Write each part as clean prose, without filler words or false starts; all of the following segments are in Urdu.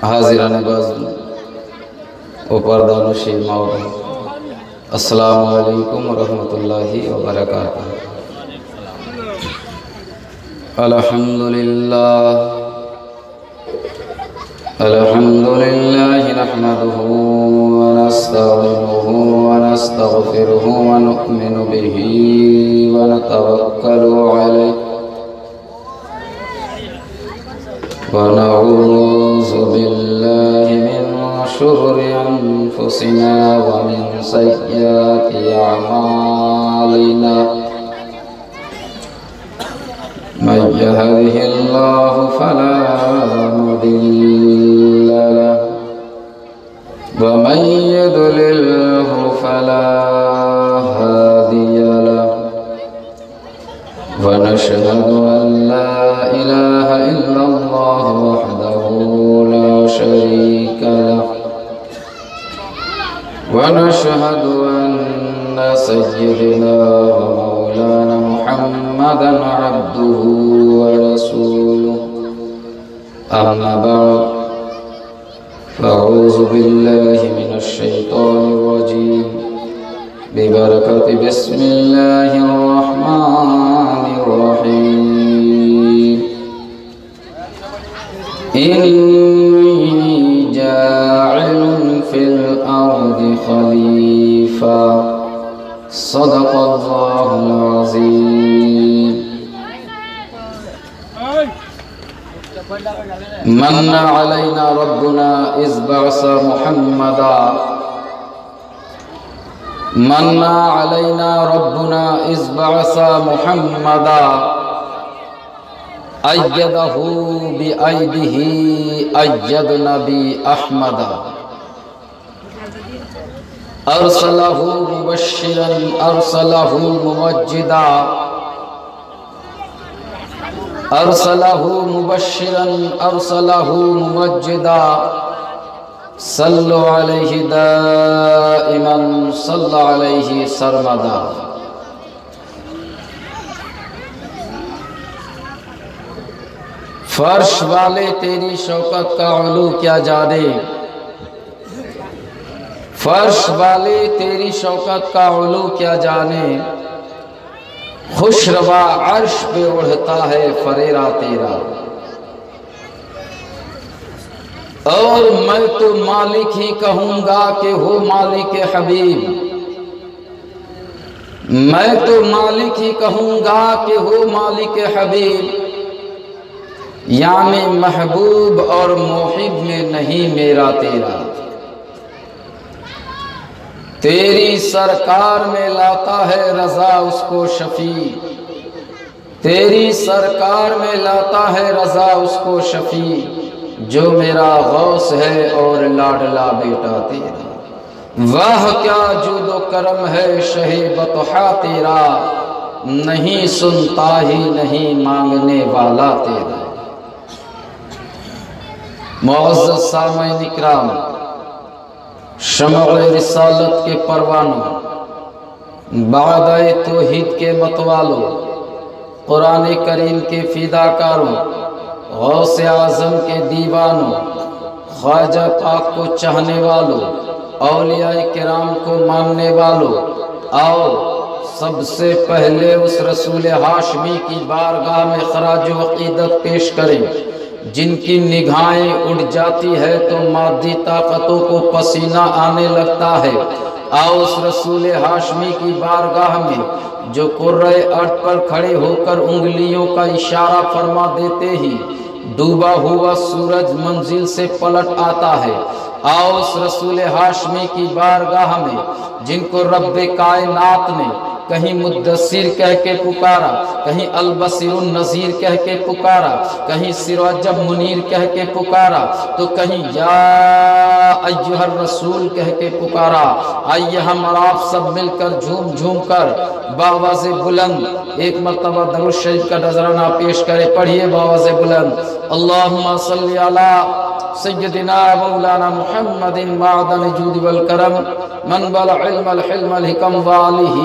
حاضران باز و پردہ نشی مولا، السلام علیکم ورحمۃ اللہ وبرکاتہ۔ الحمدللہ نحمده ونستعینه ونستغفره ونؤمن به ونتوکل علیہ ونعوذ باللہ من شرور انفسنا ومن سیئات اعمالنا، من يهده الله فلا مضل له ومن يضلله فلا هادي له، ونشهد أن لا إله إلا الله وحده لا شريك له، ونشهد أن سيدنا ومولانا محمدا عبده ورسوله، أما بعد فأعوذ بالله من الشيطان الرجيم ببركة بسم الله الرحمن الرحيم، إني جاعل في الأرض خليفة، صدق الله العظيم۔ من علينا ربنا إذ بعث محمدا، من علينا ربنا إذ بعث محمدا، أيده بأيده أيدنا بأحمدا، أرسله مبشرا أرسله ممجدا، أرسله مبشرا أرسله ممجدا، صلوا عليه دائما صلى عليه سرمدا۔ فرش والے تیری شوکت کا علو کیا جانے، فرش والے تیری شوکت کا علو کیا جانے، خوش روا عرش پہ اڑھتا ہے فریرا تیرا، اور میں تو مالک ہی کہوں گا کہ ہو مالک حبیب، میں تو مالک ہی کہوں گا کہ ہو مالک حبیب، یعنی محبوب اور محب میں نہیں میرا تیرا، تیری سرکار میں لاتا ہے رضا اس کو شفیع، تیری سرکار میں لاتا ہے رضا اس کو شفیع، جو میرا غوث ہے اور لاڈلا بیٹا تیرا، واہ کیا جود و کرم ہے شہ بطحا تیرا، نہیں سنتا ہی نہیں مانگنے والا تیرا۔ معزز سامعین اکرام، شمع رسالت کے پروانوں، بعدائے توحید کے متوالوں، قرآن کریم کے فداکاروں، غوث اعظم کے دیوانوں، خواجہ پاک کو چاہنے والوں، اولیاء کرام کو ماننے والوں، آؤ سب سے پہلے اس رسول ہاشمی کی بارگاہ میں خراج عقیدت پیش کریں، جن کی نگاہیں اڑ جاتی ہے تو مادی طاقتوں کو پسینہ آنے لگتا ہے۔ آؤ اس رسول ہاشمی کی بارگاہ میں جو قرۂ ارض پر کھڑے ہو کر انگلیوں کا اشارہ فرما دیتے ہی ڈوبا ہوا سورج منزل سے پلٹ آتا ہے۔ آؤ اس رسول ہاشمی کی بارگاہ میں جن کو رب کائنات نے کہیں مدثر کہہ کے پکارا، کہیں البصیر النذیر کہہ کے پکارا، کہیں سراج منیر کہہ کے پکارا، تو کہیں یا ایھا الرسول کہہ کے پکارا۔ آئیے ہم اور آپ سب مل کر جھوم جھوم کر بآواز بلند ایک مرتبہ درود شریف کا نذرانہ پیش کرے۔ پڑھیے بآواز بلند، اللہم صلی علی سیدنا مولانا محمد معدن جود والکرم من بلغ علم الحلم الحکم وآلہ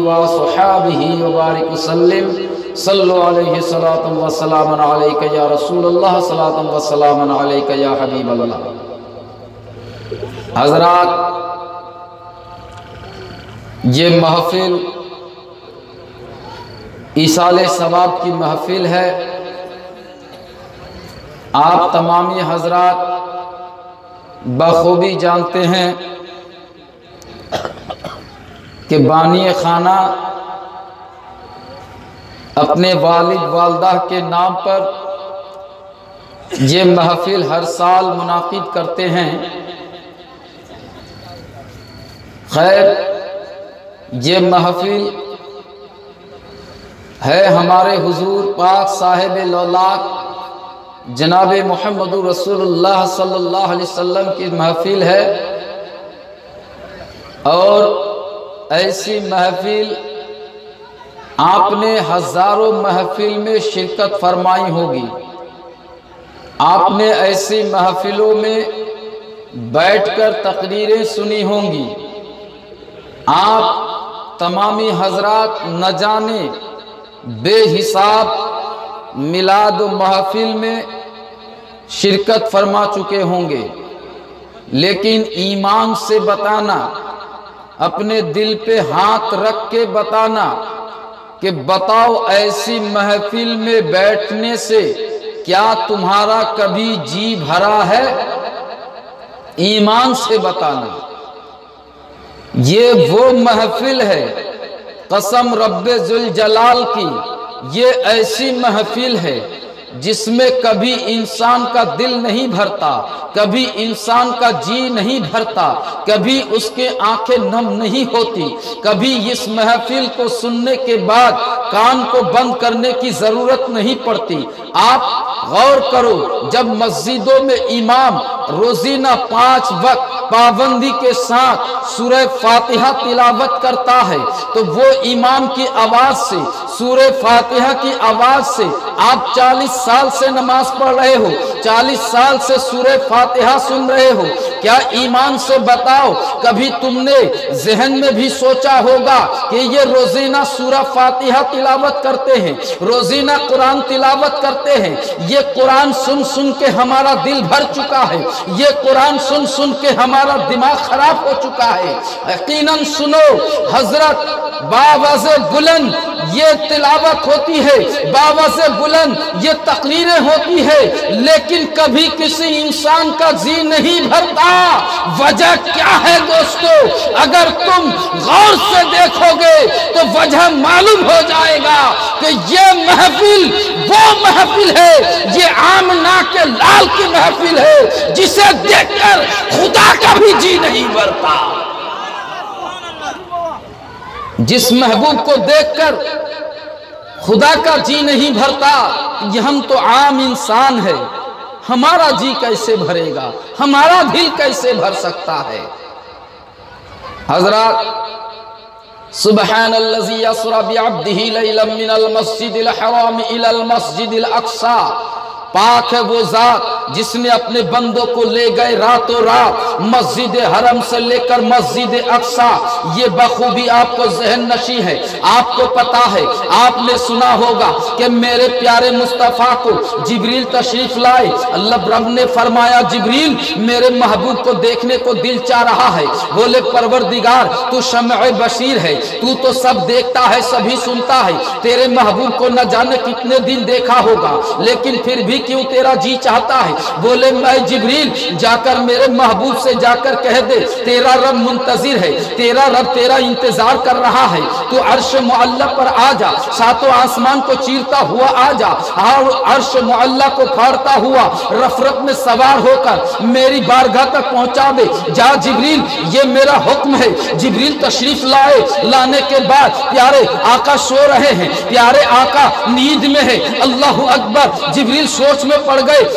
وصحابہ وبارک وسلم صلو علیہ صلاۃ و سلام علیک یا رسول اللہ صلاۃ و سلام علیک یا حبیب اللہ۔ حضرات، یہ محفل ایصال ثواب کی محفل ہے۔ آپ تمامی حضرات بخوبی جانتے ہیں کہ بانی خانہ اپنے والد والدہ کے نام پر یہ محفل ہر سال منعقد کرتے ہیں۔ خیر، یہ محفل ہے ہمارے حضور پاک صاحب لولاک جناب محمد رسول اللہ صلی اللہ علیہ وسلم کی محفل ہے، اور ایسی محفل آپ نے ہزاروں محفل میں شرکت فرمائی ہوگی۔ آپ نے ایسی محفلوں میں بیٹھ کر تقریریں سنی ہوں گی۔ آپ تمامی حضرات نہ جانے بے حساب میلاد و محفل میں شرکت فرما چکے ہوں گے، لیکن ایمان سے بتانا، اپنے دل پہ ہاتھ رکھ کے بتانا کہ بتاؤ ایسی محفل میں بیٹھنے سے کیا تمہارا کبھی جی بھرا ہے؟ ایمان سے بتانا۔ یہ وہ محفل ہے، قسم رب ذوالجلال کی، یہ ایسی محفل ہے جس میں کبھی انسان کا دل نہیں بھرتا، کبھی انسان کا جی نہیں بھرتا، کبھی اس کے آنکھیں نم نہیں ہوتی، کبھی اس محفل کو سننے کے بعد کان کو بند کرنے کی ضرورت نہیں پڑتی۔ آپ غور کرو، جب مسجدوں میں امام روزینہ 5 وقت پابندی کے ساتھ سورہ فاتحہ تلاوت کرتا ہے تو وہ امام کی آواز سے، سورہ فاتحہ کی آواز سے آپ 40 سال سے نماز پڑھ رہے ہو، 40 سال سے سورہ فاتحہ سن رہے ہو، کیا ایمان سے بتاؤ کبھی تم نے ذہن میں بھی سوچا ہوگا کہ یہ روزینہ سورہ فاتحہ تلاوت کرتے ہیں، روزینہ قرآن تلاوت کرتے ہیں، یہ قرآن سن سن کے ہمارا دل بھر چکا ہے، یہ قرآن سن سن کے ہمارا دماغ خراب ہو چکا ہے۔ یقیناً سنو حضرت، باوز بلند یہ تلاوت ہوتی ہے، باوز بلند یہ تقریریں ہوتی ہے، لیکن کبھی کسی انسان کا جی نہیں بھرتا۔ وجہ کیا ہے دوستو؟ اگر تم غور سے دیکھو گے تو وجہ معلوم ہو جائے گا کہ یہ محفل وہ محفل ہے، یہ آمنہ کے لال کی محفل ہے جسے دیکھ کر خدا کا بھی جی نہیں بھرتا۔ جس محبوب کو دیکھ کر خدا کا جی نہیں بھرتا، یہ ہم تو عام انسان ہے، ہمارا جی کیسے بھرے گا، ہمارا دل کیسے بھر سکتا ہے؟ حضرات، سبحان الذی اسری بعبدہ لیلا من المسجد الحرام الی المسجد الاقصی، پاک ہے وہ ذات جس نے اپنے بندوں کو لے گئے راتوں رات مسجد حرم سے لے کر مسجد اقصی۔ یہ بخوبی آپ کو ذہن نشی ہے، آپ کو پتا ہے، آپ نے سنا ہوگا کہ میرے پیارے مصطفیٰ کو جبریل تشریف لائے، اللہ رب نے فرمایا جبریل میرے محبوب کو دیکھنے کو دل چاہ رہا ہے۔ بولے پروردگار تو شمع بشیر ہے، تو تو سب دیکھتا ہے، سبھی سنتا ہے، تیرے محبوب کو نہ جانے کتنے دن دیکھا ہوگا، لیکن پھر بھی کیوں تیرا جی چاہتا ہے؟ بولے میں جبریل جا کر میرے محبوب سے جا کر کہہ دے تیرا رب منتظر ہے، تیرا رب تیرا انتظار کر رہا ہے، تو عرش معلی پر آ جا، ساتوں آسمان کو چیرتا ہوا آ جا، اور عرش معلی کو پھاڑتا ہوا رفرت میں سوار ہو کر میری بارگاہ تک پہنچا دے۔ جا جبریل، یہ میرا حکم ہے۔ جبریل تشریف لائے، لانے کے بعد پیارے آقا سو رہے ہیں، پیارے آقا نیند میں ہے۔ اللہ اکبر، جبریل سوچ میں پڑ گئے،